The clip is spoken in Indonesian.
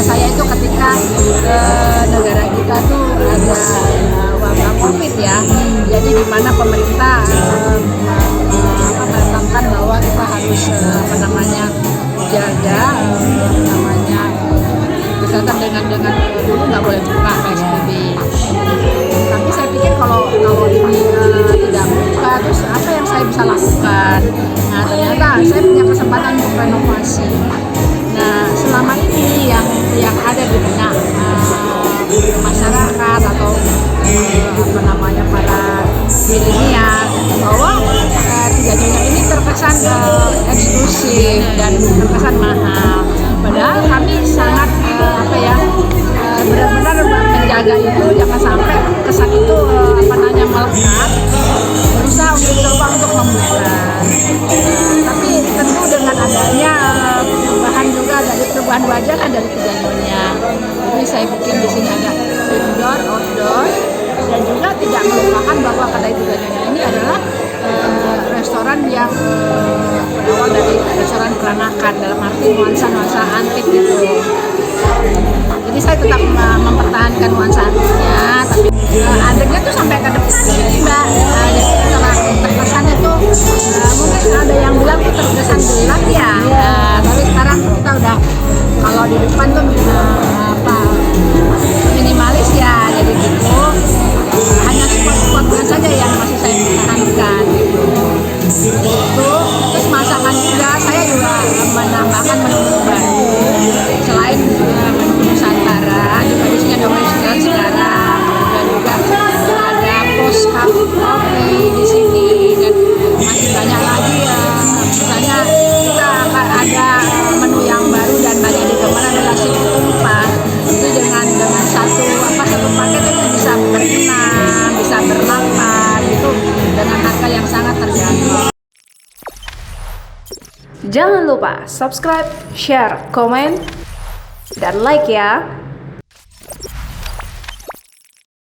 saya itu ketika negara kita tuh ada wabah COVID ya. Jadi di mana pemerintah menetapkan bahwa kita harus jaga kesehatan dengan dulu nggak boleh buka PSBB. Tapi saya pikir kalau ini tidak buka, terus apa yang saya bisa lakukan? Nah, ternyata saya punya kesempatan untuk renovasi. Nah, selama ini yang ada di benak masyarakat atau para milenial bahwa Tiga Nyonya ini terkesan eksklusif dan terkesan mahal. Padahal kami sangat benar-benar menjaga itu, jangan sampai kesan itu melekat, berusaha untuk coba untuk membuka. Tapi tentu dengan adanya perubahan juga dari perubahan wajah kan dari Tiga Nyonya. Jadi saya bikin di sini ada indoor, outdoor, dan juga tidak melupakan bahwa kedai Tiga Nyonya ini adalah restoran yang berawal dari restoran peranakan, dalam arti nuansa antik gitu. Jadi saya tetap mempertahankan nuansa antiknya, tapi antiknya tuh sampai ke depan sini Mbak. Jadi terkesannya tuh mungkin ada yang bilang tuh terkesan gelap ya. Tapi sekarang kita udah kalau di depan tuh minimalis ya, jadi gitu. Hanya spot-spotnya saja yang masih saya pertahankan gitu. Terus masakan juga saya juga menambahkan menu baru selain menu Nusantara, juga di sini ada Western sekarang, dan juga ada post coffee di sini, dan masih banyak lagi ya. Misalnya kita akan ada menu yang baru dan banyak digemar adalah nasi tumpah. Itu dengan satu paket itu bisa berenam, bisa bermakan itu dengan harga yang sangat terjangkau. Jangan lupa subscribe, share, komen, dan like ya.